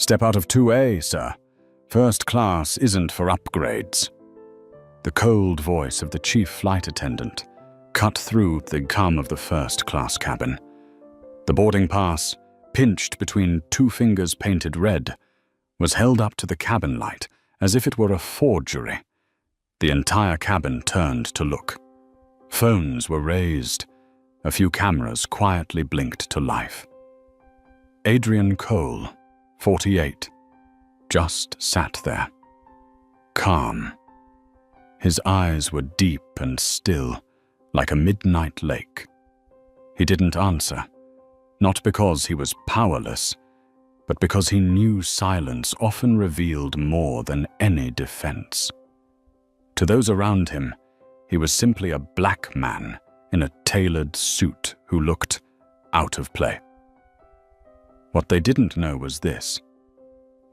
Step out of 2A, sir. First class isn't for upgrades. The cold voice of the chief flight attendant cut through the calm of the first-class cabin. The boarding pass, pinched between two fingers painted red, was held up to the cabin light as if it were a forgery. The entire cabin turned to look. Phones were raised. A few cameras quietly blinked to life. Adrian Cole, 48, just sat there, calm. His eyes were deep and still, like a midnight lake. He didn't answer, not because he was powerless, but because he knew silence often revealed more than any defense. To those around him, he was simply a black man in a tailored suit who looked out of place. What they didn't know was this.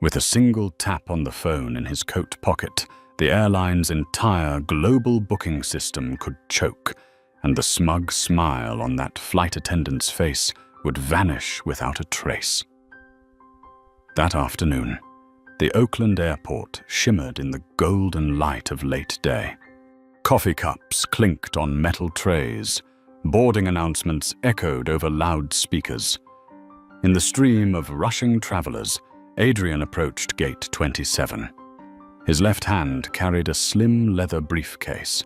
With a single tap on the phone in his coat pocket, the airline's entire global booking system could choke, and the smug smile on that flight attendant's face would vanish without a trace. That afternoon, the Oakland airport shimmered in the golden light of late day. Coffee cups clinked on metal trays. Boarding announcements echoed over loudspeakers. In the stream of rushing travelers, Adrian approached gate 27. His left hand carried a slim leather briefcase.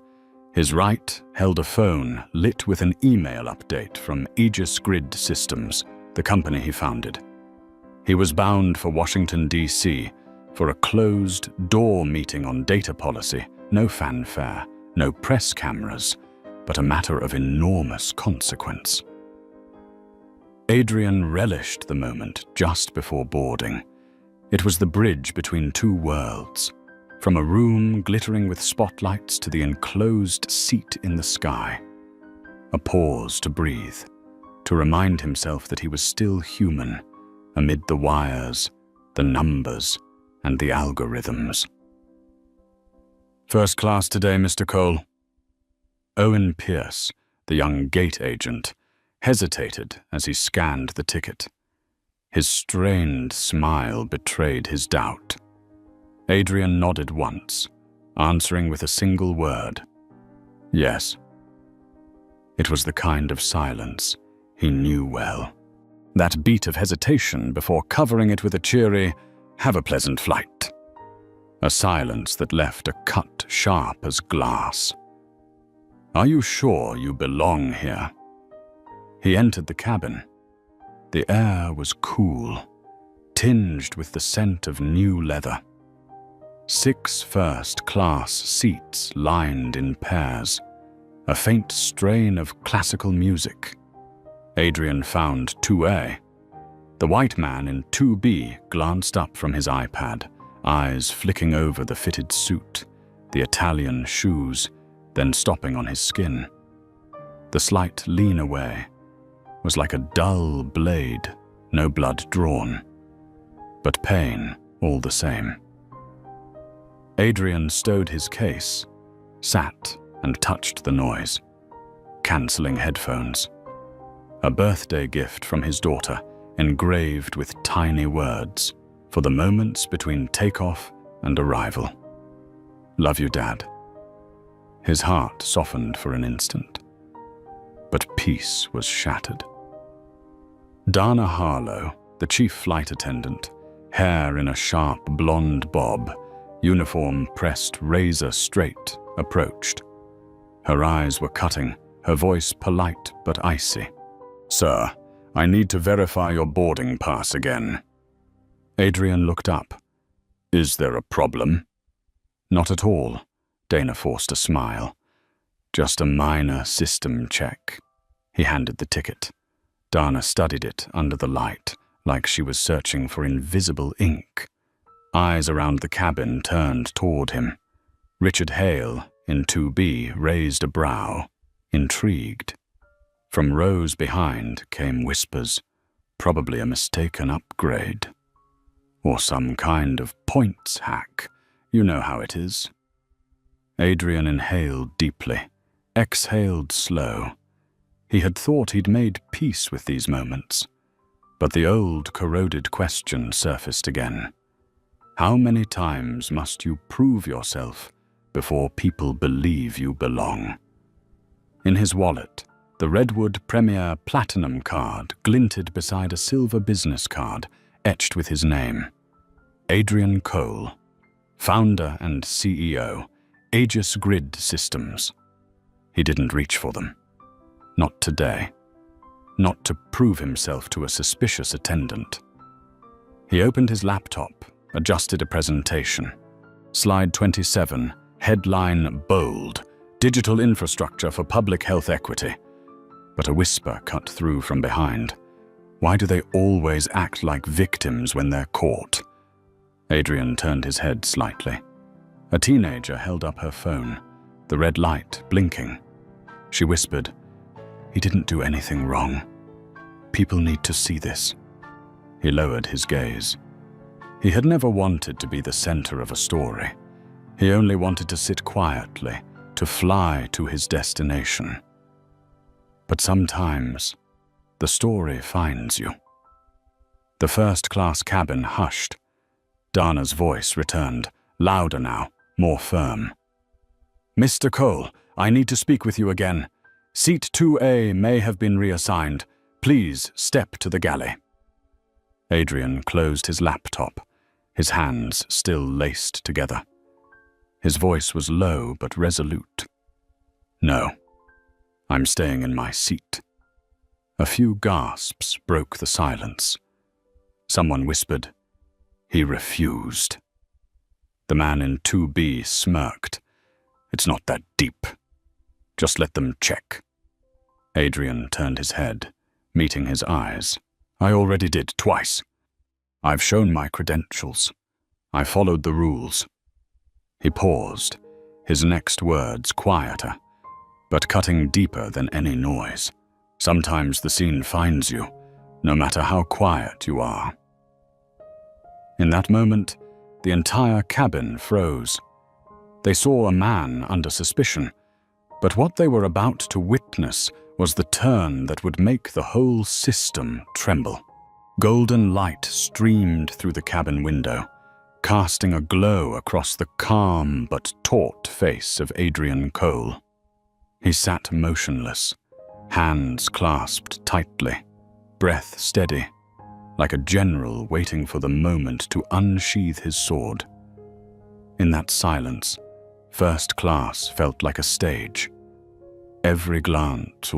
His right held a phone lit with an email update from Aegis Grid Systems, the company he founded. He was bound for Washington, D.C., for a closed-door meeting on data policy, no fanfare, no press cameras, but a matter of enormous consequence. Adrian relished the moment just before boarding. It was the bridge between two worlds, from a room glittering with spotlights to the enclosed seat in the sky. A pause to breathe, to remind himself that he was still human amid the wires, the numbers, and the algorithms. First class today, Mr. Cole. Owen Pierce, the young gate agent, hesitated as he scanned the ticket. His strained smile betrayed his doubt. Adrian nodded once, answering with a single word. Yes. It was the kind of silence he knew well. That beat of hesitation before covering it with a cheery, "Have a pleasant flight." A silence that left a cut sharp as glass. Are you sure you belong here? He entered the cabin. The air was cool, tinged with the scent of new leather. 6 first-class seats lined in pairs, a faint strain of classical music. Adrian found 2A. The white man in 2B glanced up from his iPad, eyes flicking over the fitted suit, the Italian shoes, then stopping on his skin. The slight lean away was like a dull blade, no blood drawn, but pain all the same. Adrian stowed his case, sat and touched the noise, cancelling headphones. A birthday gift from his daughter, engraved with tiny words, for the moments between takeoff and arrival. Love you, Dad. His heart softened for an instant, but peace was shattered. Dana Harlow, the chief flight attendant, hair in a sharp blonde bob, uniform pressed razor straight, approached. Her eyes were cutting, her voice polite but icy. "Sir, I need to verify your boarding pass again." Adrian looked up. "Is there a problem?" "Not at all." Dana forced a smile. "Just a minor system check." He handed the ticket. Dana studied it under the light, like she was searching for invisible ink. Eyes around the cabin turned toward him. Richard Hale, in 2B, raised a brow, intrigued. From rows behind came whispers, probably a mistaken upgrade. Or some kind of points hack. You know how it is. Adrian inhaled deeply, exhaled slow. He had thought he'd made peace with these moments. But the old, corroded question surfaced again. How many times must you prove yourself before people believe you belong? In his wallet, the Redwood Premier Platinum card glinted beside a silver business card etched with his name. Adrian Cole, founder and CEO, Aegis Grid Systems. He didn't reach for them. Not today. Not to prove himself to a suspicious attendant. He opened his laptop, adjusted a presentation. Slide 27, headline bold, Digital Infrastructure for Public Health Equity. But a whisper cut through from behind. Why do they always act like victims when they're caught? Adrian turned his head slightly. A teenager held up her phone, the red light blinking. She whispered, "He didn't do anything wrong. People need to see this." He lowered his gaze. He had never wanted to be the center of a story. He only wanted to sit quietly, to fly to his destination. But sometimes, the story finds you. The first-class cabin hushed. Dana's voice returned, louder now, more firm. "Mr. Cole, I need to speak with you again. Seat 2A may have been reassigned. Please step to the galley." Adrian closed his laptop, his hands still laced together. His voice was low but resolute. "No, I'm staying in my seat." A few gasps broke the silence. Someone whispered, "He refused." The man in 2B smirked. "It's not that deep. Just let them check." Adrian turned his head, meeting his eyes. "I already did twice. I've shown my credentials. I followed the rules." He paused, his next words quieter, but cutting deeper than any noise. Sometimes the scene finds you, no matter how quiet you are. In that moment, the entire cabin froze. They saw a man under suspicion, but what they were about to witness was the turn that would make the whole system tremble. Golden light streamed through the cabin window, casting a glow across the calm but taut face of Adrian Cole. He sat motionless, hands clasped tightly, breath steady, like a general waiting for the moment to unsheath his sword. In that silence, first class felt like a stage. Every glance,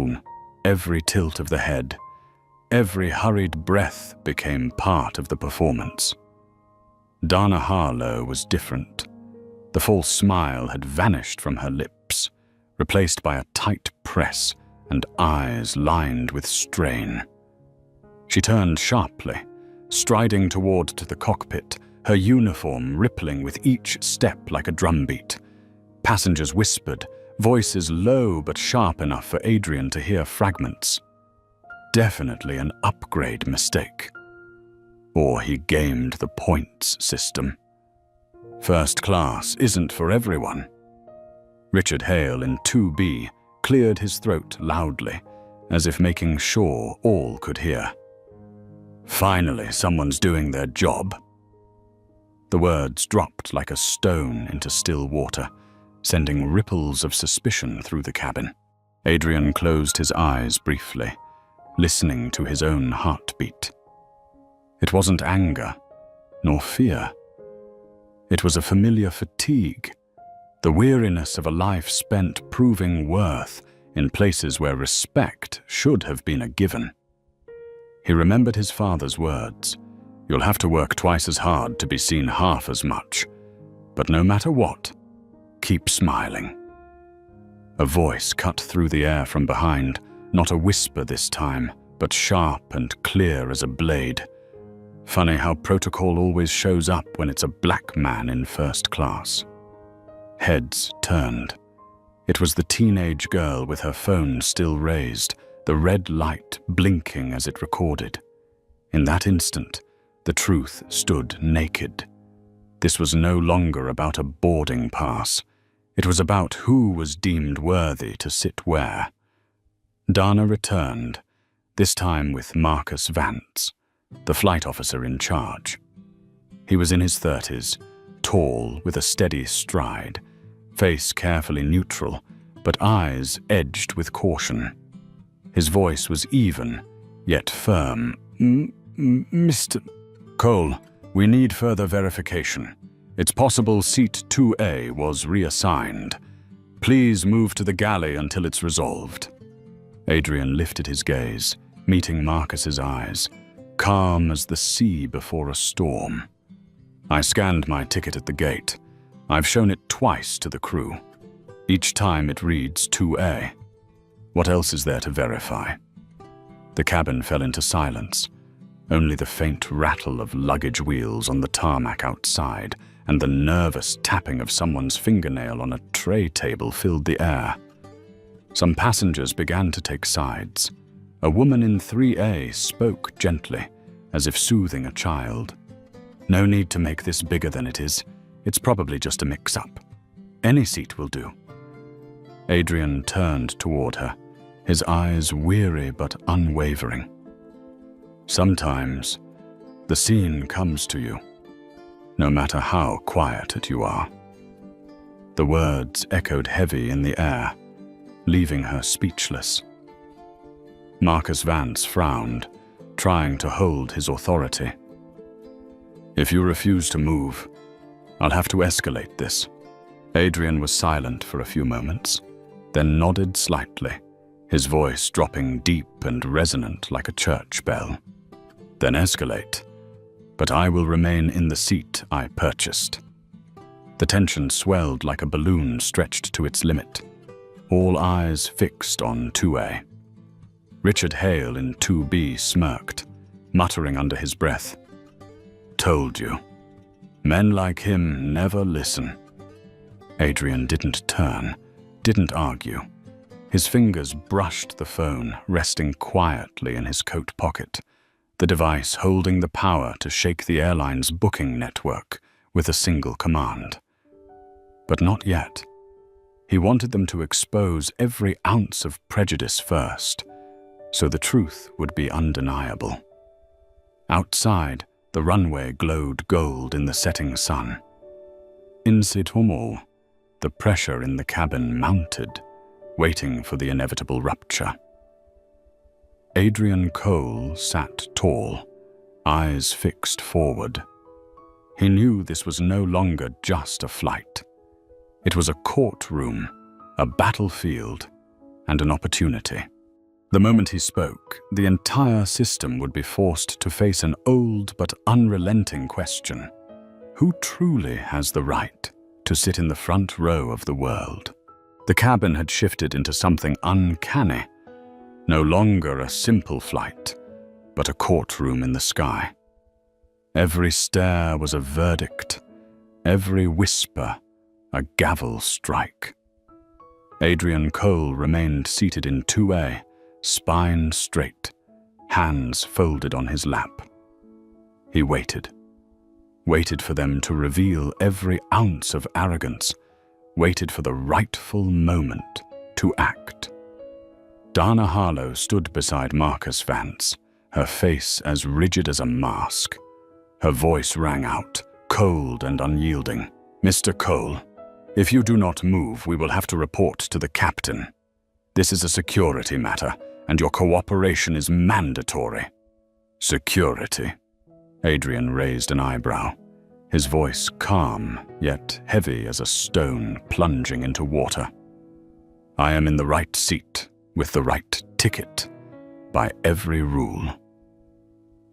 every tilt of the head, every hurried breath became part of the performance. Dana Harlow was different. The false smile had vanished from her lips, replaced by a tight press and eyes lined with strain. She turned sharply, striding toward the cockpit, her uniform rippling with each step like a drumbeat. Passengers whispered, voices low but sharp enough for Adrian to hear fragments. Definitely an upgrade mistake. Or he gamed the points system. First class isn't for everyone. Richard Hale in 2B cleared his throat loudly, as if making sure all could hear. "Finally, someone's doing their job." The words dropped like a stone into still water, sending ripples of suspicion through the cabin. Adrian closed his eyes briefly, listening to his own heartbeat. It wasn't anger, nor fear. It was a familiar fatigue, the weariness of a life spent proving worth in places where respect should have been a given. He remembered his father's words, "You'll have to work twice as hard to be seen half as much. But no matter what, keep smiling." A voice cut through the air from behind, not a whisper this time, but sharp and clear as a blade. Funny how protocol always shows up when it's a black man in first class. Heads turned. It was the teenage girl with her phone still raised, the red light blinking as it recorded. In that instant, the truth stood naked. This was no longer about a boarding pass. It was about who was deemed worthy to sit where. Dana returned, this time with Marcus Vance, the flight officer in charge. He was in his 30s, tall with a steady stride, face carefully neutral, but eyes edged with caution. His voice was even, yet firm. Mr. Cole, we need further verification. It's possible seat 2A was reassigned. Please move to the galley until it's resolved. Adrian lifted his gaze, meeting Marcus's eyes, calm as the sea before a storm. I scanned my ticket at the gate. I've shown it twice to the crew. Each time it reads 2A. What else is there to verify? The cabin fell into silence. Only the faint rattle of luggage wheels on the tarmac outside and the nervous tapping of someone's fingernail on a tray table filled the air. Some passengers began to take sides. A woman in 3A spoke gently, as if soothing a child. No need to make this bigger than it is. It's probably just a mix-up. Any seat will do. Adrian turned toward her, his eyes weary but unwavering. Sometimes, the scene comes to you, no matter how quiet you are. The words echoed heavy in the air, leaving her speechless. Marcus Vance frowned, trying to hold his authority. If you refuse to move, I'll have to escalate this. Adrian was silent for a few moments, then nodded slightly, his voice dropping deep and resonant like a church bell. Then escalate, but I will remain in the seat I purchased. The tension swelled like a balloon stretched to its limit, all eyes fixed on 2A. Richard Hale in 2B smirked, muttering under his breath. Told you. Men like him never listen. Adrian didn't turn, didn't argue. His fingers brushed the phone, resting quietly in his coat pocket, the device holding the power to shake the airline's booking network with a single command. But not yet. He wanted them to expose every ounce of prejudice first, so the truth would be undeniable. Outside, the runway glowed gold in the setting sun. In Situmul, the pressure in the cabin mounted, waiting for the inevitable rupture. Adrian Cole sat tall, eyes fixed forward. He knew this was no longer just a flight. It was a courtroom, a battlefield, and an opportunity. The moment he spoke, the entire system would be forced to face an old but unrelenting question. Who truly has the right to sit in the front row of the world? The cabin had shifted into something uncanny. No longer a simple flight, but a courtroom in the sky. Every stare was a verdict, every whisper a gavel strike. Adrian Cole remained seated in 2A, spine straight, hands folded on his lap. He waited for them to reveal every ounce of arrogance, waited for the rightful moment to act. Dana Harlow stood beside Marcus Vance, her face as rigid as a mask. Her voice rang out, cold and unyielding. Mr. Cole, if you do not move, we will have to report to the captain. This is a security matter, and your cooperation is mandatory. Security? Adrian raised an eyebrow, his voice calm, yet heavy as a stone plunging into water. I am in the right seat, with the right ticket, by every rule.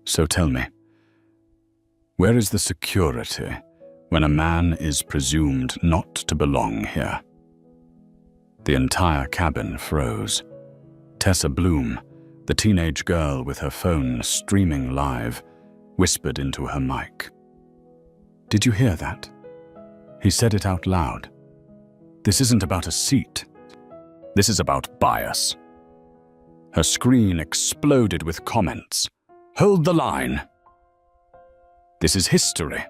So tell me, where is the security when a man is presumed not to belong here? The entire cabin froze. Tessa Bloom, the teenage girl with her phone streaming live, whispered into her mic. Did you hear that? He said it out loud. This isn't about a seat. This is about bias. Her screen exploded with comments. Hold the line. This is history.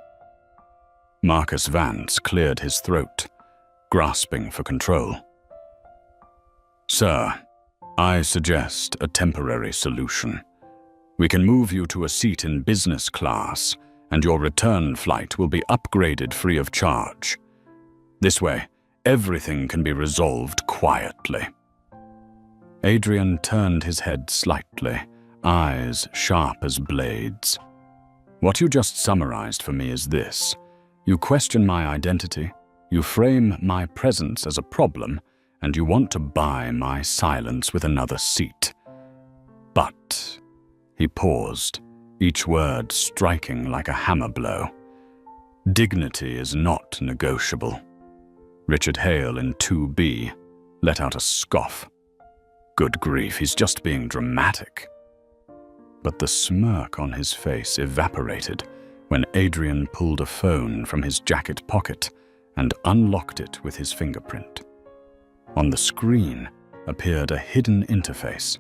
Marcus Vance cleared his throat, grasping for control. Sir, I suggest a temporary solution. We can move you to a seat in business class, and your return flight will be upgraded free of charge. This way, everything can be resolved quietly." Adrian turned his head slightly, eyes sharp as blades. "What you just summarized for me is this. You question my identity, you frame my presence as a problem, and you want to buy my silence with another seat. But," he paused, each word striking like a hammer blow, "dignity is not negotiable." Richard Hale in 2B let out a scoff. Good grief, he's just being dramatic. But the smirk on his face evaporated when Adrian pulled a phone from his jacket pocket and unlocked it with his fingerprint. On the screen appeared a hidden interface.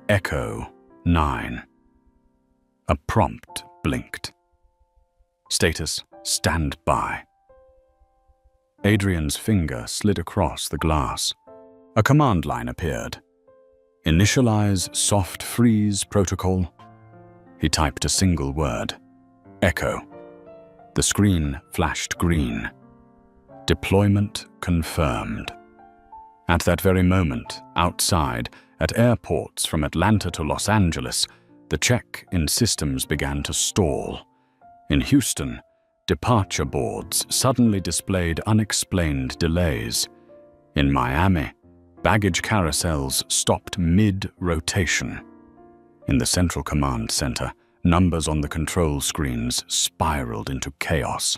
Echo 9. A prompt blinked. Status: stand by. Adrian's finger slid across the glass. A command line appeared. Initialize soft freeze protocol. He typed a single word. Echo. The screen flashed green. Deployment confirmed. At that very moment, outside, at airports from Atlanta to Los Angeles, the check-in systems began to stall. In Houston, departure boards suddenly displayed unexplained delays. In Miami, baggage carousels stopped mid-rotation. In the Central Command Center, numbers on the control screens spiraled into chaos.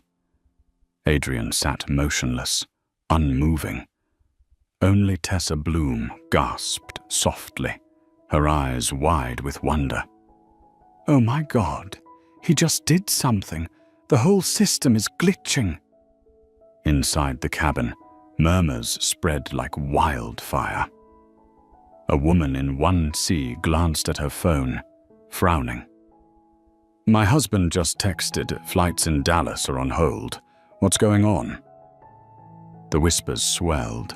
Adrian sat motionless, unmoving. Only Tessa Bloom gasped softly, her eyes wide with wonder. "Oh my God, he just did something. The whole system is glitching." Inside the cabin, murmurs spread like wildfire. A woman in 1C glanced at her phone, frowning. "My husband just texted, flights in Dallas are on hold. What's going on?" The whispers swelled.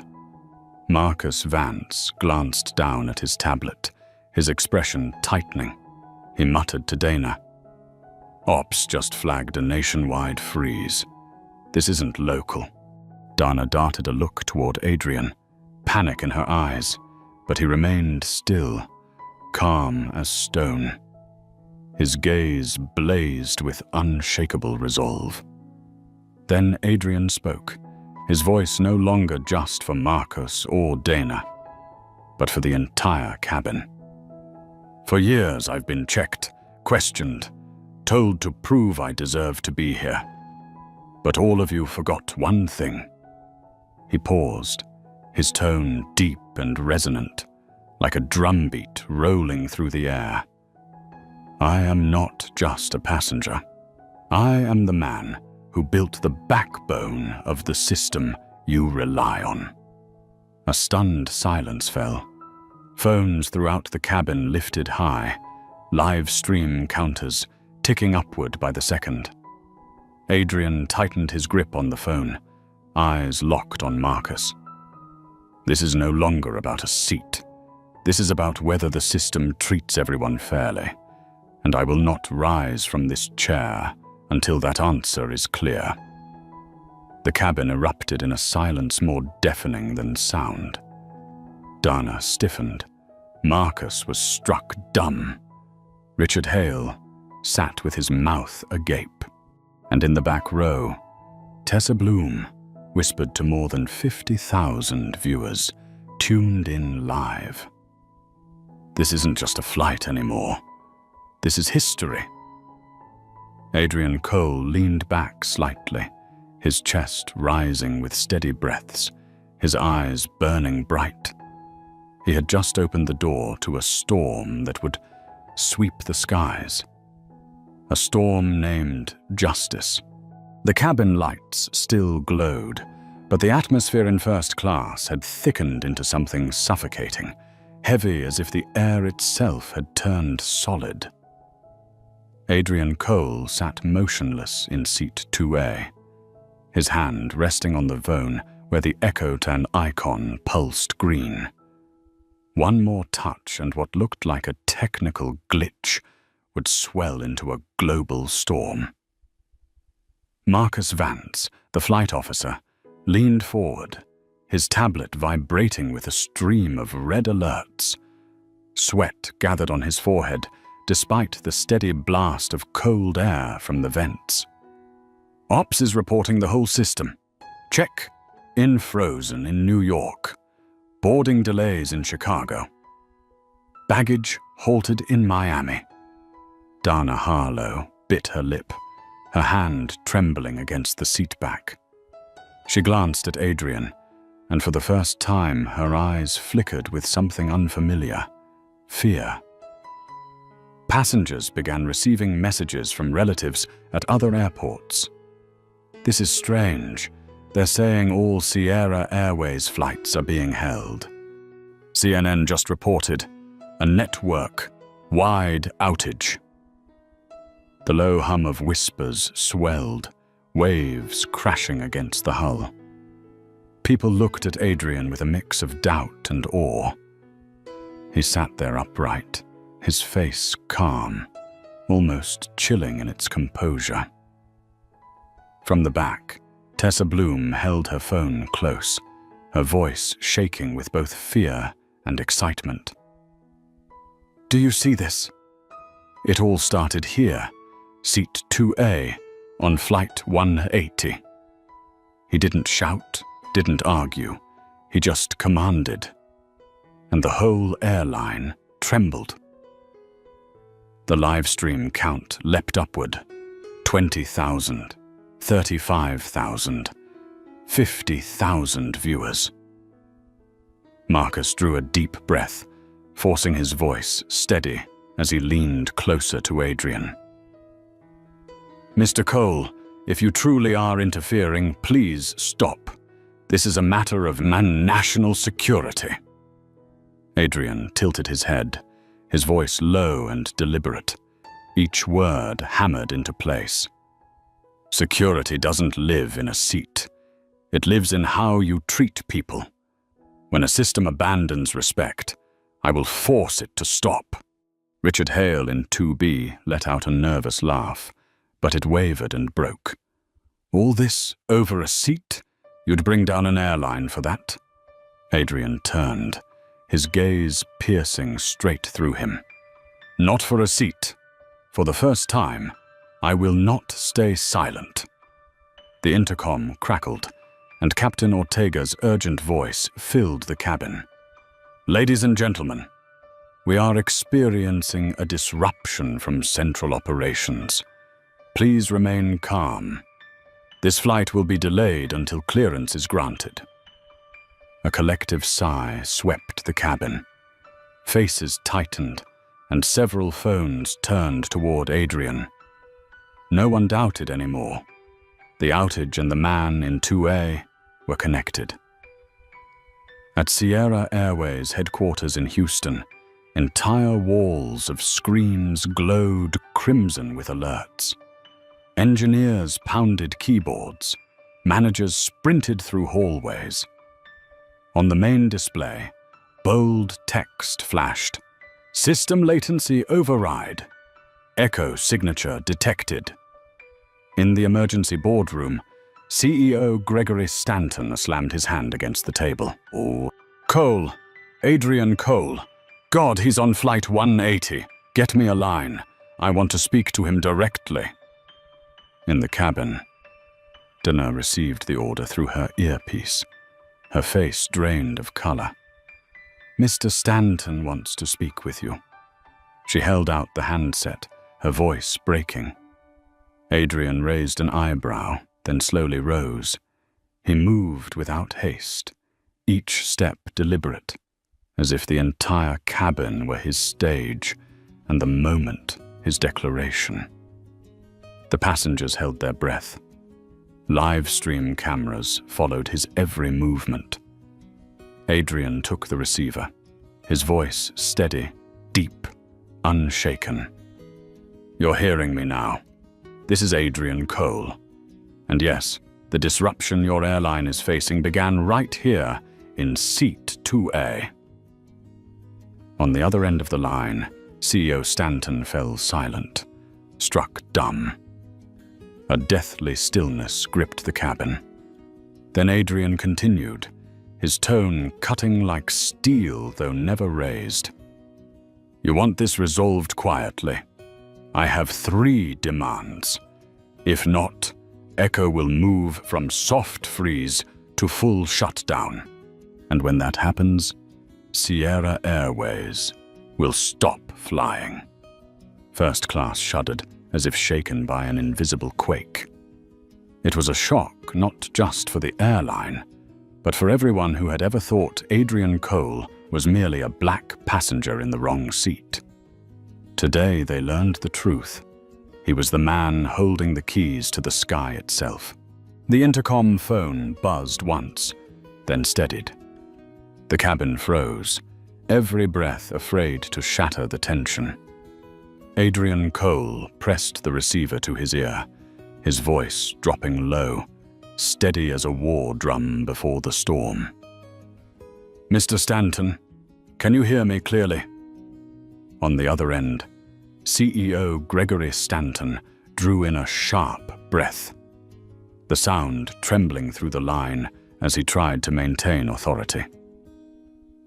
Marcus Vance glanced down at his tablet, his expression tightening. He muttered to Dana, "Ops just flagged a nationwide freeze. This isn't local." Dana darted a look toward Adrian, panic in her eyes, but he remained still, calm as stone. His gaze blazed with unshakable resolve. Then Adrian spoke, his voice no longer just for Marcus or Dana, but for the entire cabin. "For years I've been checked, questioned, told to prove I deserve to be here. But all of you forgot one thing." He paused, his tone deep and resonant, like a drumbeat rolling through the air. "I am not just a passenger. I am the man who built the backbone of the system you rely on." A stunned silence fell. Phones throughout the cabin lifted high, live stream counters ticking upward by the second. Adrian tightened his grip on the phone, eyes locked on Marcus. "This is no longer about a seat. This is about whether the system treats everyone fairly, and I will not rise from this chair until that answer is clear." The cabin erupted in a silence more deafening than sound. Dana stiffened. Marcus was struck dumb. Richard Hale sat with his mouth agape. And in the back row, Tessa Bloom whispered to more than 50,000 viewers tuned in live. "This isn't just a flight anymore. This is history." Adrian Cole leaned back slightly, his chest rising with steady breaths, his eyes burning bright. He had just opened the door to a storm that would sweep the skies. A storm named Justice. The cabin lights still glowed, but the atmosphere in first class had thickened into something suffocating, heavy as if the air itself had turned solid. Adrian Cole sat motionless in seat 2A, his hand resting on the phone where the Echo 10 icon pulsed green. One more touch and what looked like a technical glitch would swell into a global storm. Marcus Vance, the flight officer, leaned forward, his tablet vibrating with a stream of red alerts. Sweat gathered on his forehead despite the steady blast of cold air from the vents. Ops is reporting the whole system. Check. In frozen in New York. Boarding delays in Chicago. Baggage halted in Miami. Dana Harlow bit her lip, her hand trembling against the seat back. She glanced at Adrian, and for the first time her eyes flickered with something unfamiliar: fear. Passengers began receiving messages from relatives at other airports. This is strange. They're saying all Sierra Airways flights are being held. CNN just reported a network-wide outage. The low hum of whispers swelled, waves crashing against the hull. People looked at Adrian with a mix of doubt and awe. He sat there upright, his face calm, almost chilling in its composure. From the back, Tessa Bloom held her phone close, her voice shaking with both fear and excitement. "Do you see this? It all started here, seat 2A, on flight 180. He didn't shout, didn't argue, he just commanded. And the whole airline trembled." The live stream count leapt upward. 20,000, 35,000, 50,000 viewers. Marcus drew a deep breath, forcing his voice steady as he leaned closer to Adrian. "Mr. Cole, if you truly are interfering, please stop. This is a matter of national security." Adrian tilted his head, his voice low and deliberate, each word hammered into place. "Security doesn't live in a seat. It lives in how you treat people. When a system abandons respect, I will force it to stop." Richard Hale in 2B let out a nervous laugh, but it wavered and broke. "All this over a seat? You'd bring down an airline for that?" Adrian turned, his gaze piercing straight through him. "Not for a seat. For the first time, I will not stay silent." The intercom crackled, and Captain Ortega's urgent voice filled the cabin. "Ladies and gentlemen, we are experiencing a disruption from central operations. Please remain calm. This flight will be delayed until clearance is granted." A collective sigh swept the cabin. Faces tightened, and several phones turned toward Adrian. No one doubted anymore. The outage and the man in 2A were connected. At Sierra Airways headquarters in Houston, entire walls of screens glowed crimson with alerts. Engineers pounded keyboards. Managers sprinted through hallways. On the main display, bold text flashed. "System latency override. Echo signature detected." In the emergency boardroom, CEO Gregory Stanton slammed his hand against the table. "Oh, Cole, Adrian Cole. God, he's on flight 180. Get me a line. I want to speak to him directly." In the cabin, Dana received the order through her earpiece, her face drained of color. "Mr. Stanton wants to speak with you." She held out the handset, her voice breaking. Adrian raised an eyebrow, then slowly rose. He moved without haste, each step deliberate, as if the entire cabin were his stage and the moment his declaration. The passengers held their breath. Live stream cameras followed his every movement. Adrian took the receiver, his voice steady, deep, unshaken. "You're hearing me now. This is Adrian Cole. And yes, the disruption your airline is facing began right here in seat 2A. On the other end of the line, CEO Stanton fell silent, struck dumb. A deathly stillness gripped the cabin. Then Adrian continued, his tone cutting like steel though never raised. You want this resolved quietly. I have 3 demands. If not, Echo will move from soft freeze to full shutdown. And when that happens, Sierra Airways will stop flying. First class shuddered, as if shaken by an invisible quake. It was a shock not just for the airline, but for everyone who had ever thought Adrian Cole was merely a black passenger in the wrong seat. Today they learned the truth. He was the man holding the keys to the sky itself. The intercom phone buzzed once, then steadied. The cabin froze, every breath afraid to shatter the tension. Adrian Cole pressed the receiver to his ear, his voice dropping low, steady as a war drum before the storm. Mr. Stanton, can you hear me clearly? On the other end, CEO Gregory Stanton drew in a sharp breath, the sound trembling through the line as he tried to maintain authority.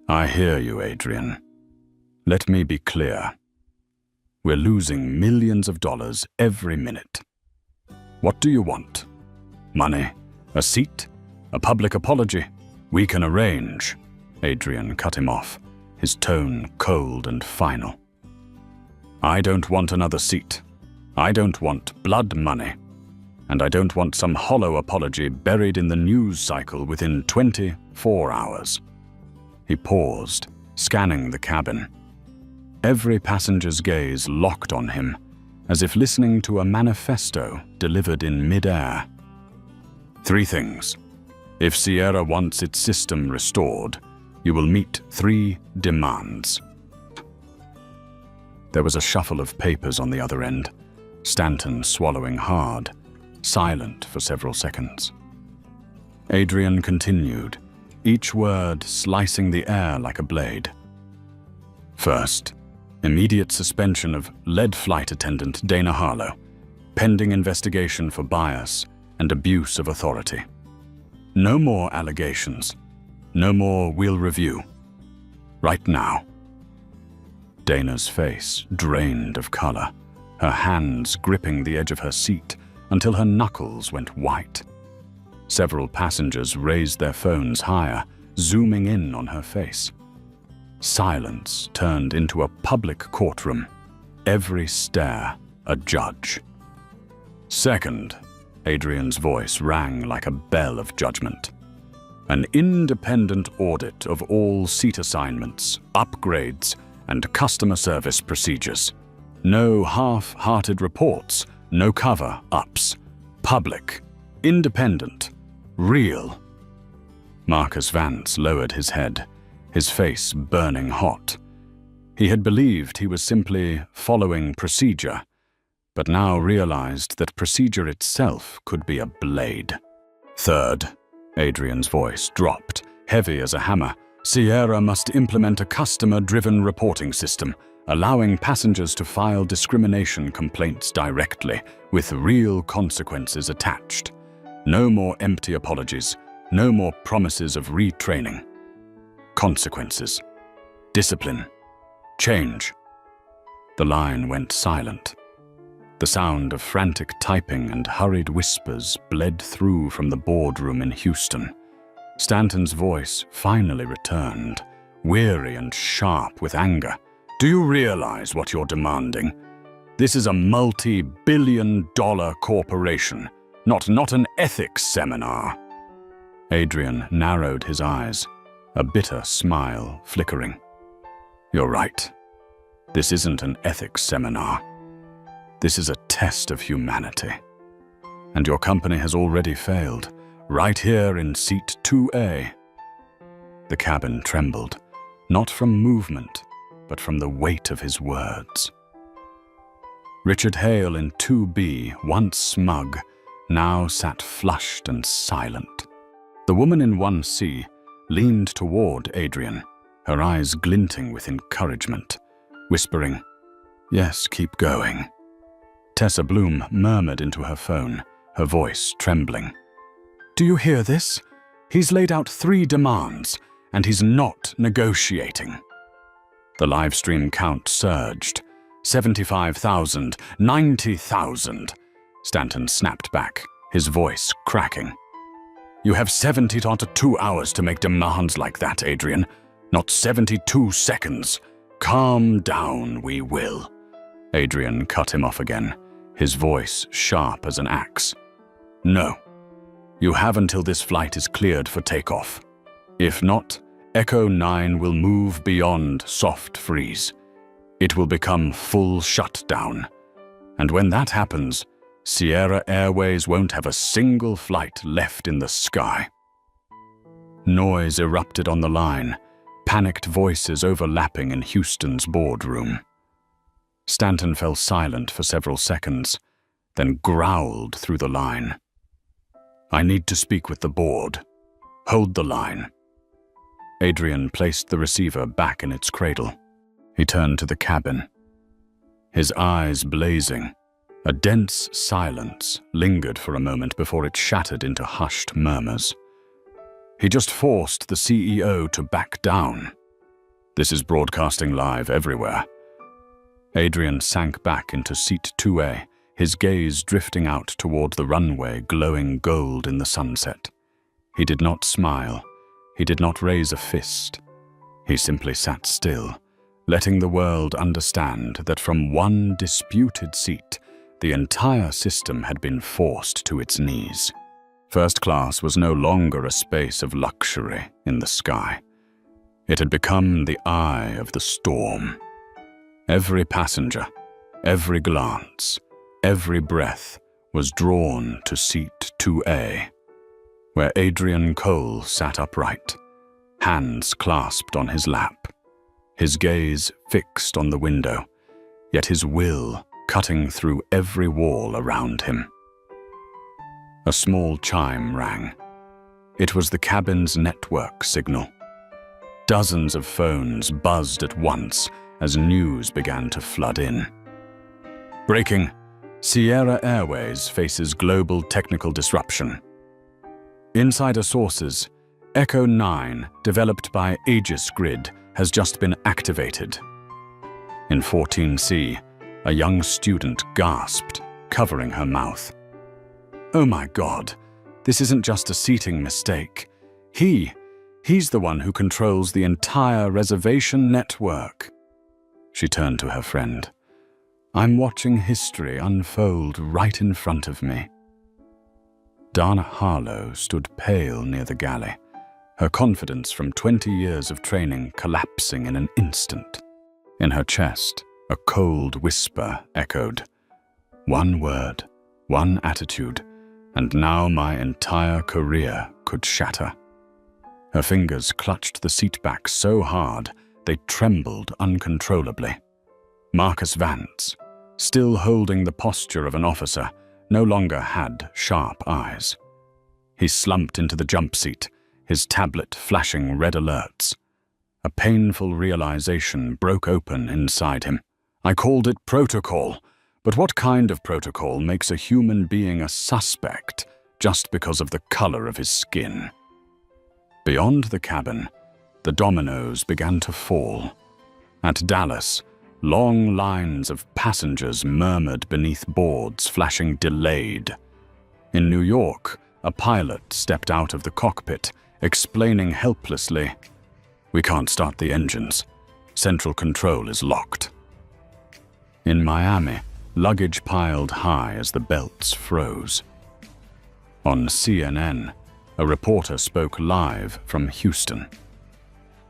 I hear you, Adrian. Let me be clear. We're losing millions of dollars every minute. What do you want? Money? A seat? A public apology? We can arrange. Adrian cut him off, his tone cold and final. I don't want another seat. I don't want blood money. And I don't want some hollow apology buried in the news cycle within 24 hours. He paused, scanning the cabin. Every passenger's gaze locked on him, as if listening to a manifesto delivered in mid-air. 3 things. If Sierra wants its system restored, you will meet 3 demands. There was a shuffle of papers on the other end, Stanton swallowing hard, silent for several seconds. Adrian continued, each word slicing the air like a blade. First, immediate suspension of lead flight attendant Dana Harlow, pending investigation for bias and abuse of authority. No more allegations. No more we'll review. Right now. Dana's face drained of color, her hands gripping the edge of her seat until her knuckles went white. Several passengers raised their phones higher, zooming in on her face. Silence turned into a public courtroom, every stare a judge. Second, Adrian's voice rang like a bell of judgment. An independent audit of all seat assignments, upgrades, and customer service procedures. No half-hearted reports, no cover-ups. Public, independent, real. Marcus Vance lowered his head, his face burning hot. He had believed he was simply following procedure, but now realized that procedure itself could be a blade. Third, Adrian's voice dropped, heavy as a hammer. Sierra must implement a customer-driven reporting system, allowing passengers to file discrimination complaints directly, with real consequences attached. No more empty apologies, no more promises of retraining. Consequences. Discipline. Change. The line went silent. The sound of frantic typing and hurried whispers bled through from the boardroom in Houston. Stanton's voice finally returned, weary and sharp with anger. Do you realize what you're demanding? This is a multi-billion-dollar corporation, not an ethics seminar. Adrian narrowed his eyes, a bitter smile flickering. You're right. This isn't an ethics seminar. This is a test of humanity. And your company has already failed, right here in seat 2A. The cabin trembled, not from movement, but from the weight of his words. Richard Hale in 2B, once smug, now sat flushed and silent. The woman in 1C leaned toward Adrian, her eyes glinting with encouragement, whispering, "Yes, keep going." Tessa Bloom murmured into her phone, her voice trembling. "Do you hear this? He's laid out 3 demands, and he's not negotiating." The live stream count surged. 75,000, 90,000. Stanton snapped back, his voice cracking. "You have 72 hours to make demands like that, Adrian. Not 72 seconds. Calm down, we will." Adrian cut him off again, his voice sharp as an axe. "No. You have until this flight is cleared for takeoff. If not, Echo 9 will move beyond soft freeze. It will become full shutdown. And when that happens, Sierra Airways won't have a single flight left in the sky." Noise erupted on the line, panicked voices overlapping in Houston's boardroom. Stanton fell silent for several seconds, then growled through the line. "I need to speak with the board. Hold the line." Adrian placed the receiver back in its cradle. He turned to the cabin, his eyes blazing. A dense silence lingered for a moment before it shattered into hushed murmurs. He just forced the CEO to back down. This is broadcasting live everywhere. Adrian sank back into seat 2A, his gaze drifting out toward the runway glowing gold in the sunset. He did not smile. He did not raise a fist. He simply sat still, letting the world understand that from one disputed seat, the entire system had been forced to its knees. First class was no longer a space of luxury in the sky. It had become the eye of the storm. Every passenger, every glance, every breath was drawn to seat 2A, where Adrian Cole sat upright, hands clasped on his lap, his gaze fixed on the window, yet his will cutting through every wall around him. A small chime rang. It was the cabin's network signal. Dozens of phones buzzed at once as news began to flood in. Breaking: Sierra Airways faces global technical disruption. Insider sources: Echo 9, developed by Aegis Grid, has just been activated. In 14C, a young student gasped, covering her mouth. "Oh my God, this isn't just a seating mistake. He's the one who controls the entire reservation network." She turned to her friend. "I'm watching history unfold right in front of me." Dana Harlow stood pale near the galley, her confidence from 20 years of training collapsing in an instant. In her chest, a cold whisper echoed. One word, one attitude, and now my entire career could shatter. Her fingers clutched the seat back so hard they trembled uncontrollably. Marcus Vance, still holding the posture of an officer, no longer had sharp eyes. He slumped into the jump seat, his tablet flashing red alerts. A painful realization broke open inside him. I called it protocol, but what kind of protocol makes a human being a suspect just because of the color of his skin? Beyond the cabin, the dominoes began to fall. At Dallas, long lines of passengers murmured beneath boards flashing delayed. In New York, a pilot stepped out of the cockpit, explaining helplessly, "We can't start the engines. Central control is locked." In Miami, luggage piled high as the belts froze. On CNN, a reporter spoke live from Houston.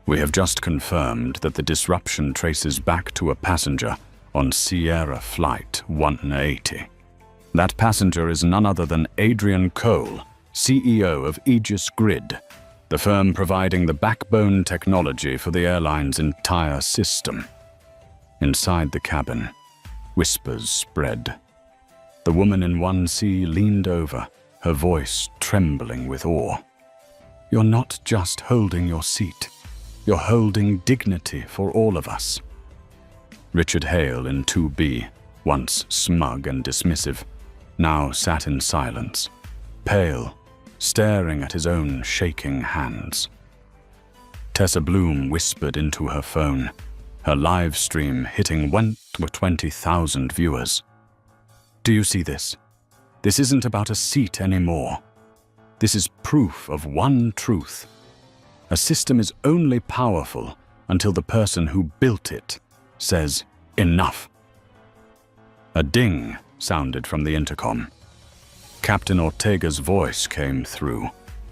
"We have just confirmed that the disruption traces back to a passenger on Sierra Flight 180. That passenger is none other than Adrian Cole, CEO of Aegis Grid, the firm providing the backbone technology for the airline's entire system." Inside the cabin, whispers spread. The woman in 1C leaned over, her voice trembling with awe. "You're not just holding your seat. You're holding dignity for all of us." Richard Hale in 2B, once smug and dismissive, now sat in silence, pale, staring at his own shaking hands. Tessa Bloom whispered into her phone, her live stream hitting 20,000 viewers. "Do you see this? This isn't about a seat anymore. This is proof of one truth. A system is only powerful until the person who built it says enough." A ding sounded from the intercom. Captain Ortega's voice came through,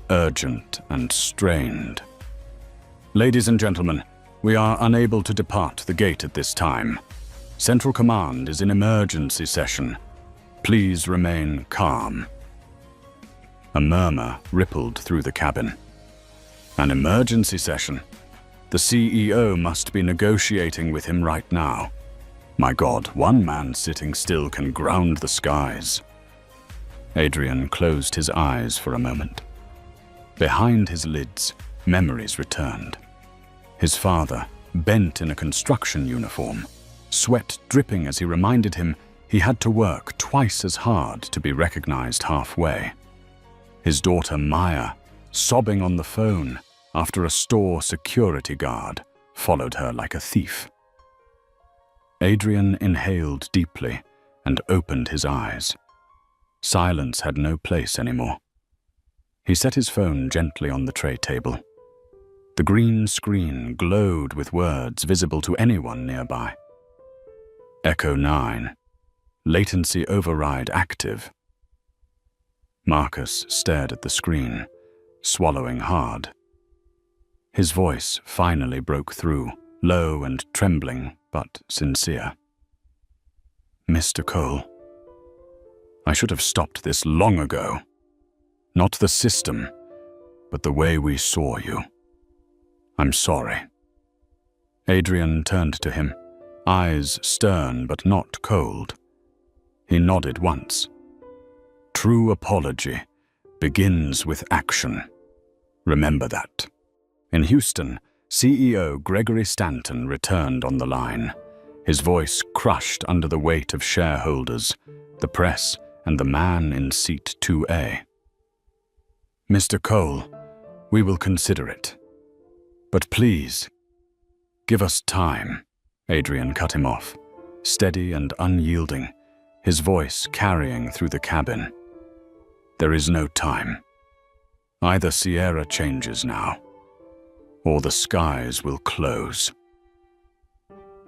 urgent and strained. "Ladies and gentlemen, we are unable to depart the gate at this time. Central Command is in emergency session. Please remain calm." A murmur rippled through the cabin. An emergency session? The CEO must be negotiating with him right now. My God, one man sitting still can ground the skies. Adrian closed his eyes for a moment. Behind his lids, memories returned. His father, bent in a construction uniform, sweat dripping as he reminded him he had to work twice as hard to be recognized halfway. His daughter Maya, sobbing on the phone after a store security guard followed her like a thief. Adrian inhaled deeply and opened his eyes. Silence had no place anymore. He set his phone gently on the tray table. The green screen glowed with words visible to anyone nearby. Echo 9. Latency override active. Marcus stared at the screen, swallowing hard. His voice finally broke through, low and trembling, but sincere. "Mr. Cole, I should have stopped this long ago. Not the system, but the way we saw you. I'm sorry." Adrian turned to him, eyes stern but not cold. He nodded once. "True apology begins with action. Remember that." In Houston, CEO Gregory Stanton returned on the line, his voice crushed under the weight of shareholders, the press, and the man in seat 2A. "Mr. Cole, we will consider it. But please, give us time," Adrian cut him off, steady and unyielding, his voice carrying through the cabin. "There is no time. Either Sierra changes now, or the skies will close."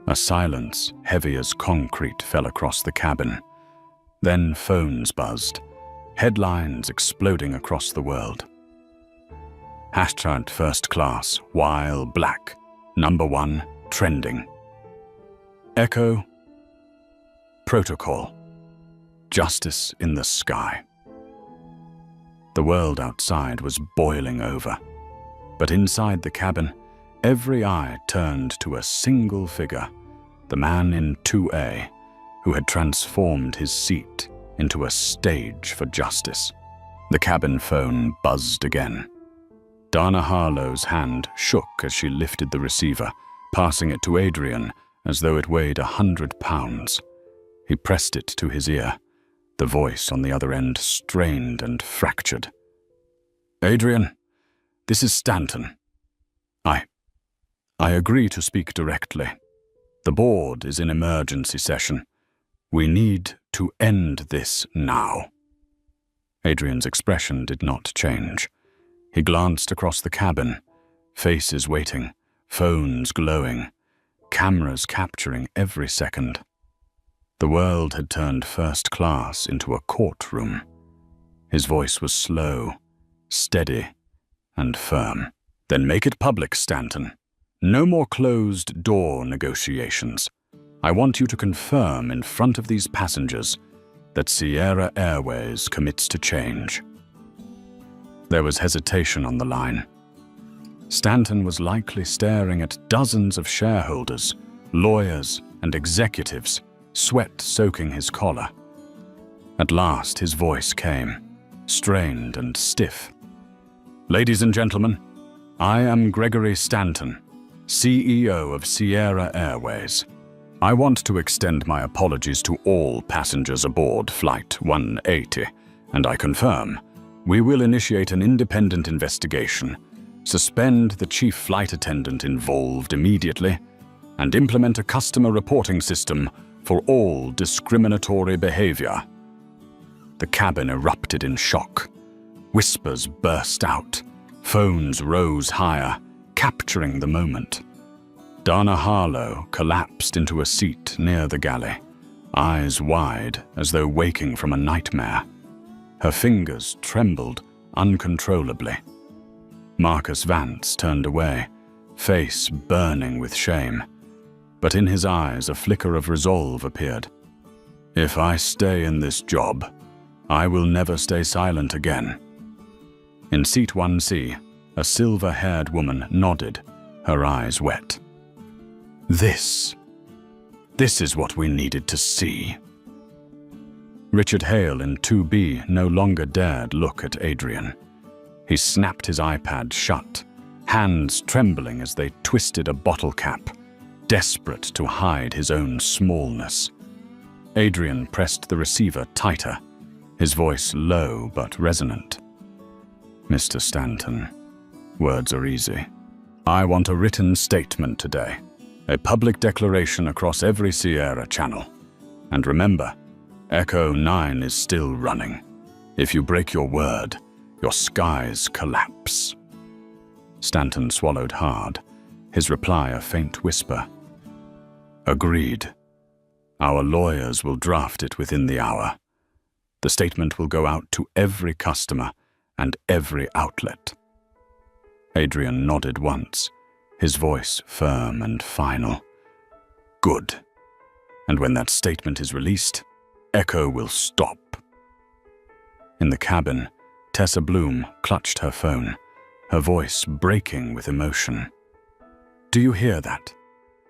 A silence heavy as concrete fell across the cabin. Then phones buzzed, headlines exploding across the world. Hashtag first class, while black, #1, trending. Echo, protocol, justice in the sky. The world outside was boiling over, but inside the cabin, every eye turned to a single figure, the man in 2A, who had transformed his seat into a stage for justice. The cabin phone buzzed again. Dana Harlow's hand shook as she lifted the receiver, passing it to Adrian as though it weighed 100 pounds. He pressed it to his ear, the voice on the other end strained and fractured. "Adrian, this is Stanton. I agree to speak directly. The board is in emergency session. We need to end this now." Adrian's expression did not change. He glanced across the cabin, faces waiting, phones glowing, cameras capturing every second. The world had turned first class into a courtroom. His voice was slow, steady, and firm. "Then make it public, Stanton. No more closed-door negotiations. I want you to confirm in front of these passengers that Sierra Airways commits to change." There was hesitation on the line. Stanton was likely staring at dozens of shareholders, lawyers, and executives, sweat soaking his collar. At last his voice came, strained and stiff. "Ladies and gentlemen, I am Gregory Stanton, CEO of Sierra Airways. I want to extend my apologies to all passengers aboard Flight 180, and I confirm we will initiate an independent investigation, suspend the chief flight attendant involved immediately, and implement a customer reporting system for all discriminatory behavior. The cabin erupted in shock. Whispers burst out. Phones rose higher, capturing the moment. Dana Harlow collapsed into a seat near the galley, eyes wide as though waking from a nightmare. Her fingers trembled uncontrollably. Marcus Vance turned away, face burning with shame. But in his eyes a flicker of resolve appeared. If I stay in this job, I will never stay silent again. In seat 1C, a silver-haired woman nodded, her eyes wet. This is what we needed to see. Richard Hale in 2B no longer dared look at Adrian. He snapped his iPad shut, hands trembling as they twisted a bottle cap, desperate to hide his own smallness. Adrian pressed the receiver tighter, his voice low but resonant. Mr. Stanton, words are easy. I want a written statement today, a public declaration across every Sierra channel. And remember, Echo 9 is still running. If you break your word, your skies collapse. Stanton swallowed hard, his reply a faint whisper. Agreed. Our lawyers will draft it within the hour. The statement will go out to every customer and every outlet. Adrian nodded once, his voice firm and final. Good. And when that statement is released, Echo will stop. In the cabin, Tessa Bloom clutched her phone, her voice breaking with emotion. Do you hear that?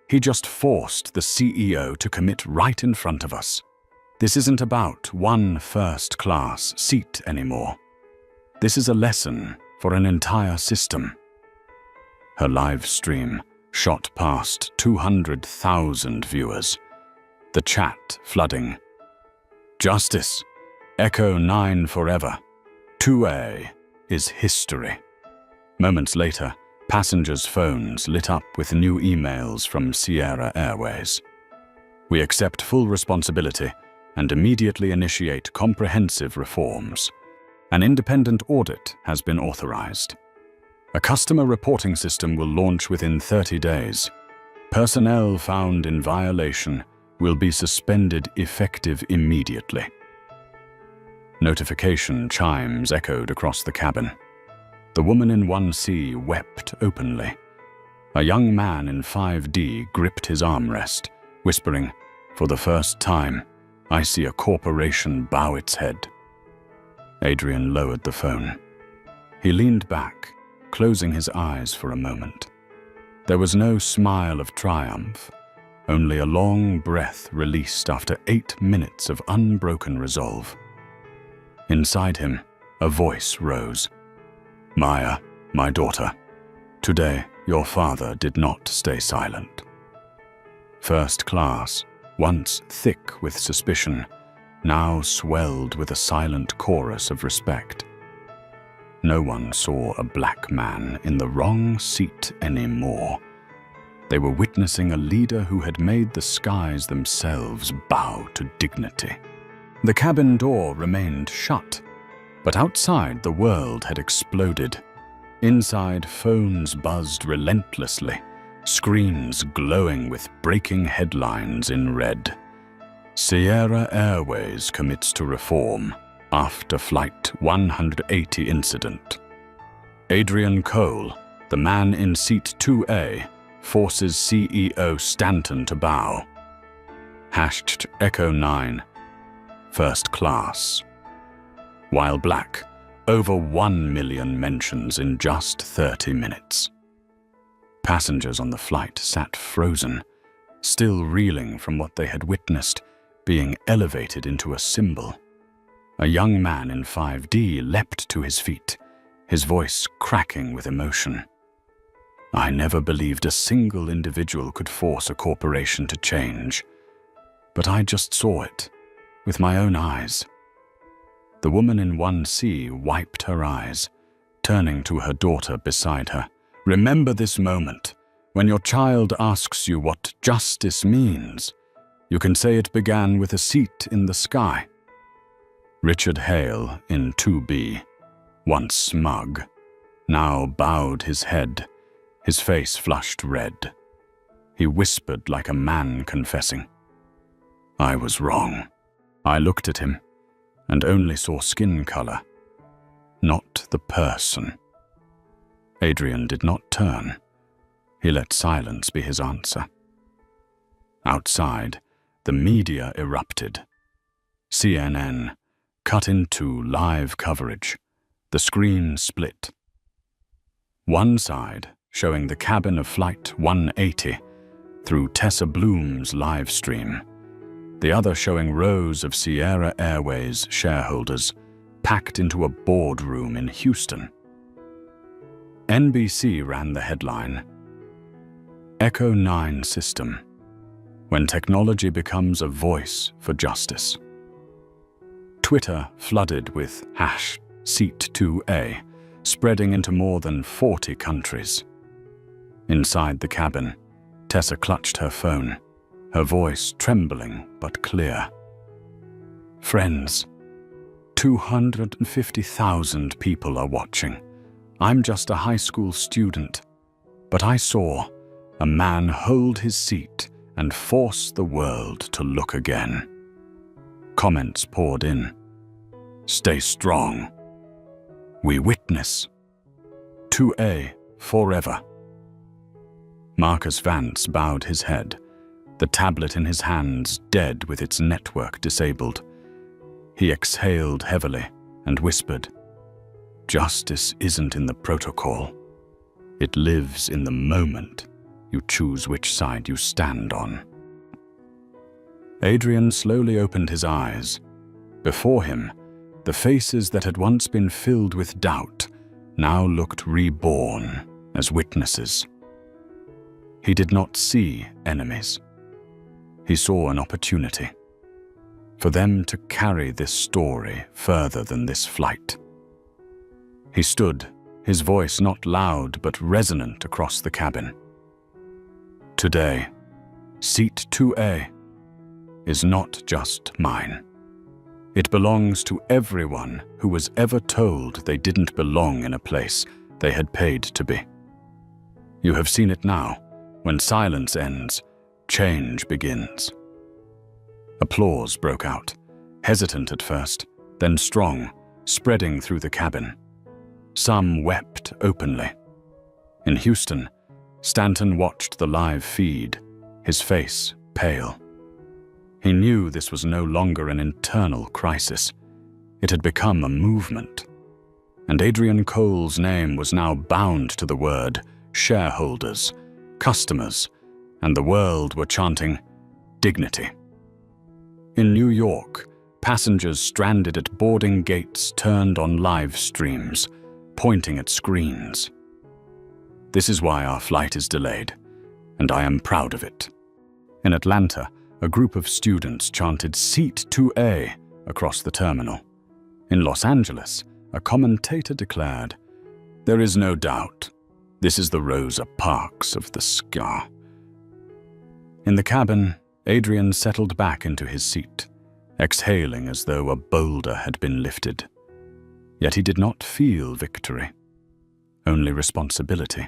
He just forced the CEO to commit right in front of us. This isn't about one first-class seat anymore. This is a lesson for an entire system. Her live stream shot past 200,000 viewers, the chat flooding. Justice, Echo 9 forever. 2A is history. Moments later, passengers' phones lit up with new emails from Sierra Airways. We accept full responsibility and immediately initiate comprehensive reforms. An independent audit has been authorized. A customer reporting system will launch within 30 days. Personnel found in violation will be suspended effective immediately. Notification chimes echoed across the cabin. The woman in 1C wept openly. A young man in 5D gripped his armrest, whispering, "For the first time, I see a corporation bow its head." Adrian lowered the phone. He leaned back, closing his eyes for a moment. There was no smile of triumph, only a long breath released after 8 minutes of unbroken resolve. Inside him, a voice rose. Maya, my daughter, today your father did not stay silent. First class, once thick with suspicion, now swelled with a silent chorus of respect. No one saw a black man in the wrong seat anymore. They were witnessing a leader who had made the skies themselves bow to dignity. The cabin door remained shut, but outside the world had exploded. Inside, phones buzzed relentlessly, screens glowing with breaking headlines in red. Sierra Airways commits to reform after Flight 180 incident. Adrian Cole, the man in seat 2A, forces CEO Stanton to bow. Hashed Echo 9, first class. While black, over 1 million mentions in just 30 minutes. Passengers on the flight sat frozen, still reeling from what they had witnessed, being elevated into a symbol. A young man in 5D leapt to his feet, his voice cracking with emotion. I never believed a single individual could force a corporation to change, but I just saw it with my own eyes. The woman in 1C wiped her eyes, turning to her daughter beside her. Remember this moment. When your child asks you what justice means, you can say it began with a seat in the sky. Richard Hale in 2B, once smug, now bowed his head, his face flushed red. He whispered like a man confessing. I was wrong. I looked at him and only saw skin color, not the person. Adrian did not turn. He let silence be his answer. Outside, the media erupted. CNN cut into live coverage. The screen split. One side showing the cabin of Flight 180 through Tessa Bloom's live stream. The other showing rows of Sierra Airways shareholders packed into a boardroom in Houston. NBC ran the headline, Echo 9 System, when technology becomes a voice for justice. Twitter flooded with #Seat2A, spreading into more than 40 countries. Inside the cabin, Tessa clutched her phone, her voice trembling but clear. Friends, 250,000 people are watching. I'm just a high school student, but I saw a man hold his seat and force the world to look again. Comments poured in. Stay strong. We witness. 2A forever. Marcus Vance bowed his head, the tablet in his hands dead with its network disabled. He exhaled heavily and whispered, Justice isn't in the protocol. It lives in the moment you choose which side you stand on. Adrian slowly opened his eyes. Before him, the faces that had once been filled with doubt now looked reborn as witnesses. He did not see enemies. He saw an opportunity for them to carry this story further than this flight. He stood, his voice not loud but resonant across the cabin. Today, Seat 2A is not just mine. It belongs to everyone who was ever told they didn't belong in a place they had paid to be. You have seen it now. When silence ends, change begins. Applause broke out, hesitant at first, then strong, spreading through the cabin. Some wept openly. In Houston, Stanton watched the live feed, his face pale. He knew this was no longer an internal crisis. It had become a movement. And Adrian Cole's name was now bound to the word shareholders, customers, and the world were chanting dignity. In New York, passengers stranded at boarding gates turned on live streams, pointing at screens. This is why our flight is delayed, and I am proud of it. In Atlanta, a group of students chanted Seat 2A across the terminal. In Los Angeles, a commentator declared, There is no doubt. This is the Rosa Parks of the sky. In the cabin, Adrian settled back into his seat, exhaling as though a boulder had been lifted. Yet he did not feel victory, only responsibility.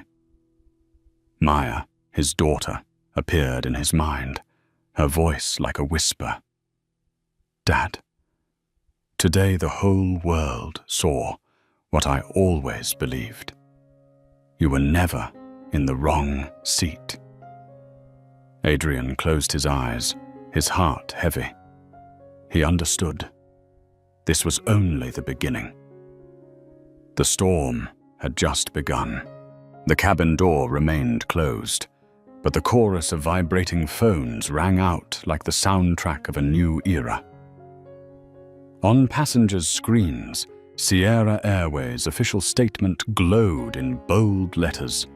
Maya, his daughter, appeared in his mind, her voice like a whisper. Dad, today the whole world saw what I always believed. You were never in the wrong seat. Adrian closed his eyes, his heart heavy. He understood. This was only the beginning. The storm had just begun. The cabin door remained closed, but the chorus of vibrating phones rang out like the soundtrack of a new era. On passengers' screens, Sierra Airways' official statement glowed in bold letters.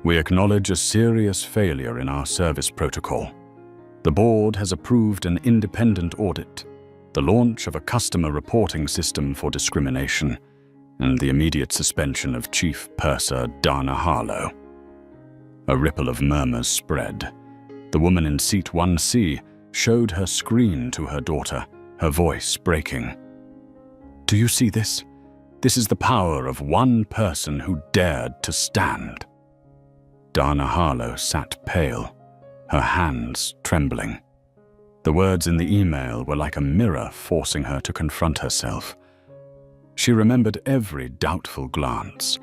We acknowledge a serious failure in our service protocol. The board has approved an independent audit, the launch of a customer reporting system for discrimination, and the immediate suspension of Chief Purser Dana Harlow. A ripple of murmurs spread. The woman in seat 1C showed her screen to her daughter, her voice breaking. "Do you see this? This is the power of one person who dared to stand." Dana Harlow sat pale, her hands trembling. The words in the email were like a mirror forcing her to confront herself. She remembered every doubtful glance,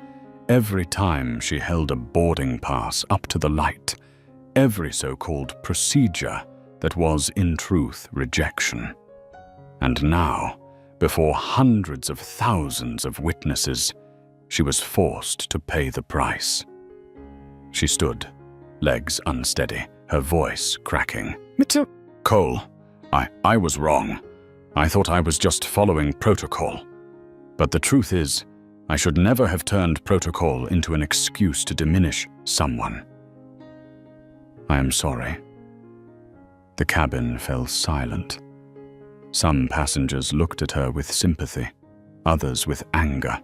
every time she held a boarding pass up to the light, every so-called procedure that was in truth rejection. And now, before hundreds of thousands of witnesses, she was forced to pay the price. She stood, legs unsteady, her voice cracking. "Mr. Cole, I was wrong. I thought I was just following protocol. But the truth is, I should never have turned protocol into an excuse to diminish someone. I am sorry." The cabin fell silent. Some passengers looked at her with sympathy, others with anger.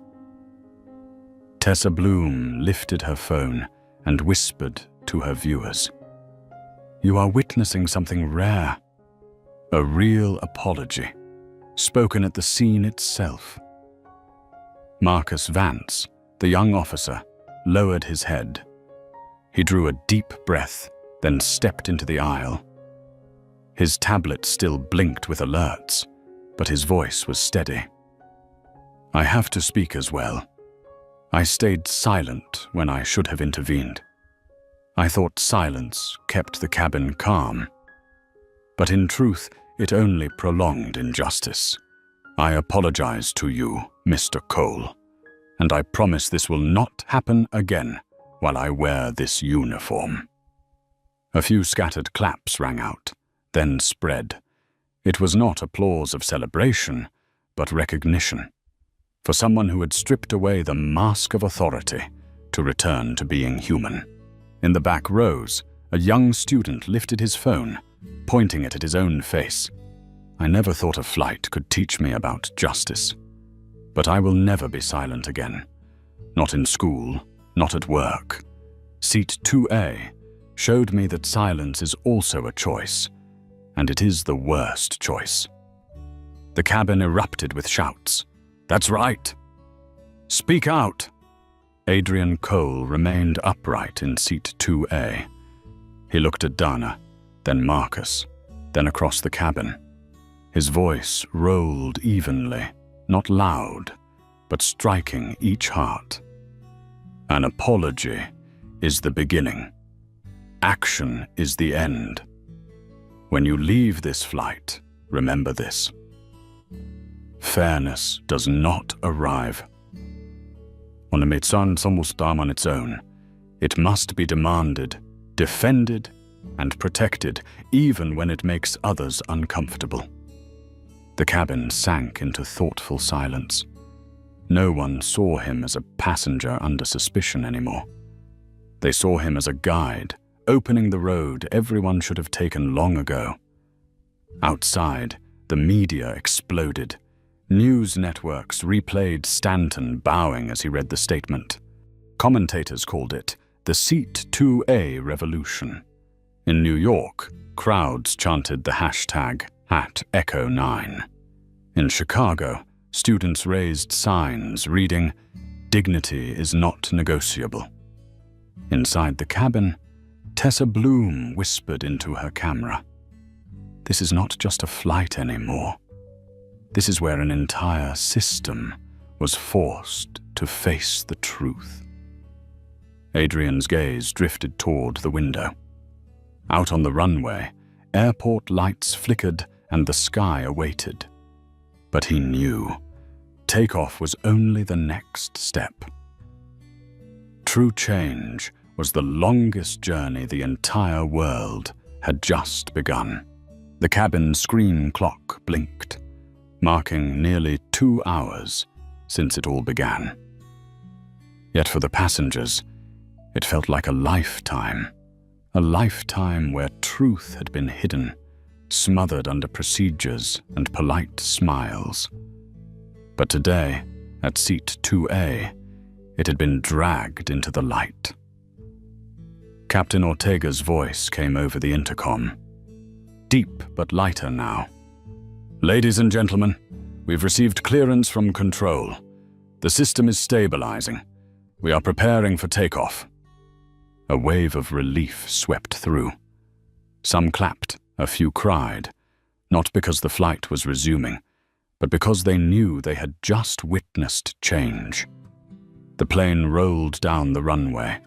Tessa Bloom lifted her phone and whispered to her viewers, "You are witnessing something rare. A real apology, spoken at the scene itself." Marcus Vance, the young officer, lowered his head. He drew a deep breath, then stepped into the aisle. His tablet still blinked with alerts, but his voice was steady. "I have to speak as well. I stayed silent when I should have intervened. I thought silence kept the cabin calm. But in truth, it only prolonged injustice. I apologize to you, Mr. Cole, and I promise this will not happen again while I wear this uniform." A few scattered claps rang out, then spread. It was not applause of celebration, but recognition, for someone who had stripped away the mask of authority to return to being human. In the back rows, a young student lifted his phone, pointing it at his own face. "I never thought a flight could teach me about justice. But I will never be silent again. Not in school, not at work. Seat 2A showed me that silence is also a choice, and it is the worst choice." The cabin erupted with shouts. "That's right! Speak out!" Adrian Cole remained upright in seat 2A. He looked at Dana, then Marcus, then across the cabin. His voice rolled evenly, not loud, but striking each heart. "An apology is the beginning. Action is the end. When you leave this flight, remember this. Fairness does not arrive on a mitsan somustam on its own. It must be demanded, defended, and protected, even when it makes others uncomfortable." The cabin sank into thoughtful silence. No one saw him as a passenger under suspicion anymore. They saw him as a guide, opening the road everyone should have taken long ago. Outside, the media exploded. News networks replayed Stanton bowing as he read the statement. Commentators called it the Seat 2A Revolution. In New York, crowds chanted the hashtag #Echo9. In Chicago, students raised signs reading, "Dignity is not negotiable." Inside the cabin, Tessa Bloom whispered into her camera, "This is not just a flight anymore. This is where an entire system was forced to face the truth." Adrian's gaze drifted toward the window. Out on the runway, airport lights flickered and the sky awaited. But he knew takeoff was only the next step. True change was the longest journey the entire world had just begun. The cabin screen clock blinked, marking nearly 2 hours since it all began. Yet for the passengers, It felt like a lifetime where truth had been hidden, smothered under procedures and polite smiles. But today, at seat 2A, it had been dragged into the light. Captain Ortega's voice came over the intercom, deep but lighter now. "Ladies and gentlemen, we've received clearance from control. The system is stabilizing. We are preparing for takeoff." A wave of relief swept through. Some clapped, a few cried, not because the flight was resuming, but because they knew they had just witnessed change. The plane rolled down the runway.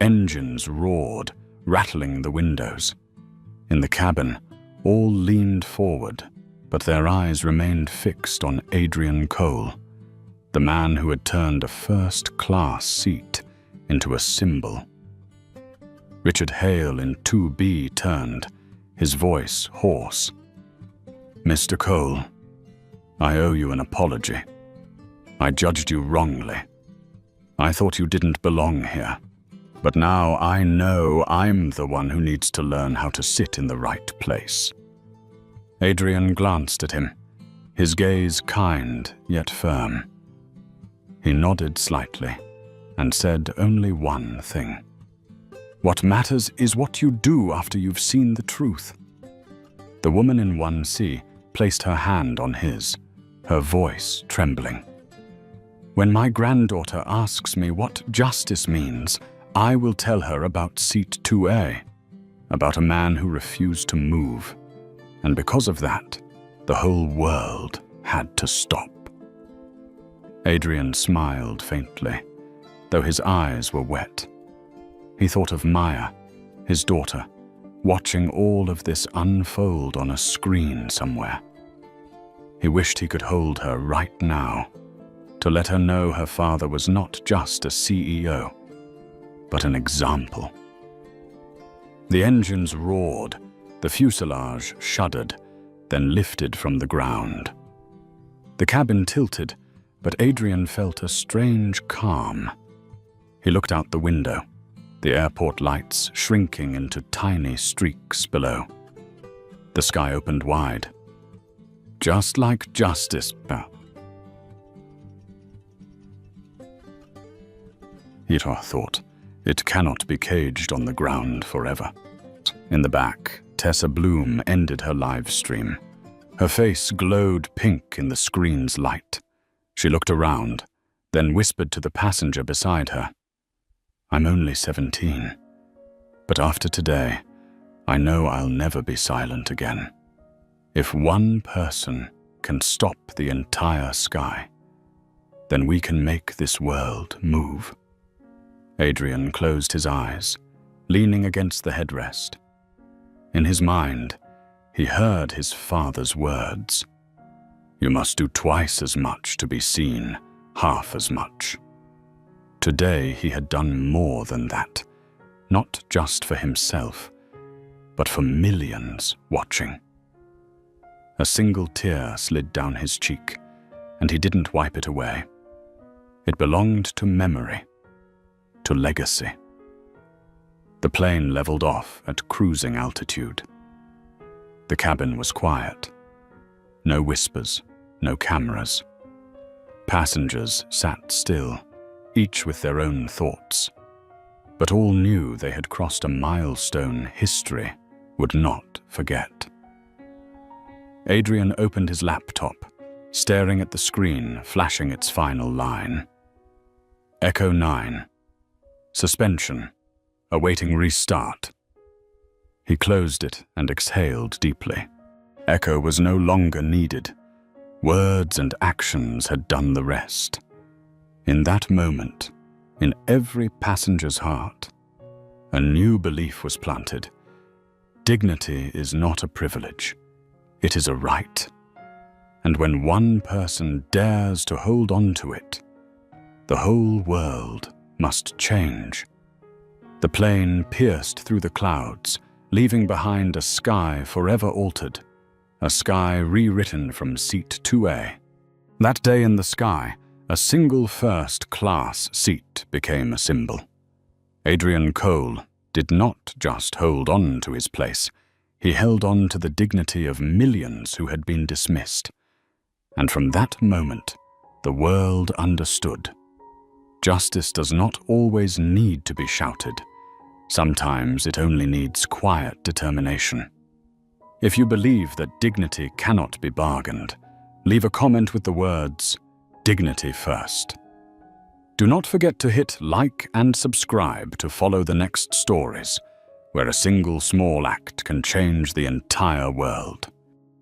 Engines roared, rattling the windows. In the cabin, all leaned forward, but their eyes remained fixed on Adrian Cole, the man who had turned a first-class seat into a symbol. Richard Hale in 2B turned, his voice hoarse. "Mr. Cole, I owe you an apology. I judged you wrongly. I thought you didn't belong here. But now I know I'm the one who needs to learn how to sit in the right place." Adrian glanced at him, his gaze kind yet firm. He nodded slightly and said only one thing. "What matters is what you do after you've seen the truth." The woman in 1C placed her hand on his, her voice trembling. "When my granddaughter asks me what justice means, I will tell her about seat 2A, about a man who refused to move. And because of that, the whole world had to stop." Adrian smiled faintly, though his eyes were wet. He thought of Maya, his daughter, watching all of this unfold on a screen somewhere. He wished he could hold her right now, to let her know her father was not just a CEO, but an example. The engines roared, the fuselage shuddered, then lifted from the ground. The cabin tilted, but Adrian felt a strange calm. He looked out the window, the airport lights shrinking into tiny streaks below. The sky opened wide. Just like justice, Hira thought. It cannot be caged on the ground forever. In the back, Tessa Bloom ended her live stream. Her face glowed pink in the screen's light. She looked around, then whispered to the passenger beside her. "I'm only 17, but after today, I know I'll never be silent again. If one person can stop the entire sky, then we can make this world move." Adrian closed his eyes, leaning against the headrest. In his mind, he heard his father's words. "You must do twice as much to be seen, half as much." Today he had done more than that, not just for himself, but for millions watching. A single tear slid down his cheek, and he didn't wipe it away. It belonged to memory, to legacy. The plane leveled off at cruising altitude. The cabin was quiet. No whispers, no cameras. Passengers sat still, each with their own thoughts. But all knew they had crossed a milestone history would not forget. Adrian opened his laptop, staring at the screen flashing its final line. Echo 9. Suspension. Awaiting restart. He closed it and exhaled deeply. Echo was no longer needed. Words and actions had done the rest. In that moment, in every passenger's heart, a new belief was planted. Dignity is not a privilege. It is a right. And when one person dares to hold on to it, the whole world must change. The plane pierced through the clouds, leaving behind a sky forever altered, a sky rewritten from seat 2A. That day in the sky, a single first-class seat became a symbol. Adrian Cole did not just hold on to his place, he held on to the dignity of millions who had been dismissed. And from that moment, the world understood. Justice does not always need to be shouted. Sometimes it only needs quiet determination. If you believe that dignity cannot be bargained, leave a comment with the words, "Dignity first." Do not forget to hit like and subscribe to follow the next stories, where a single small act can change the entire world.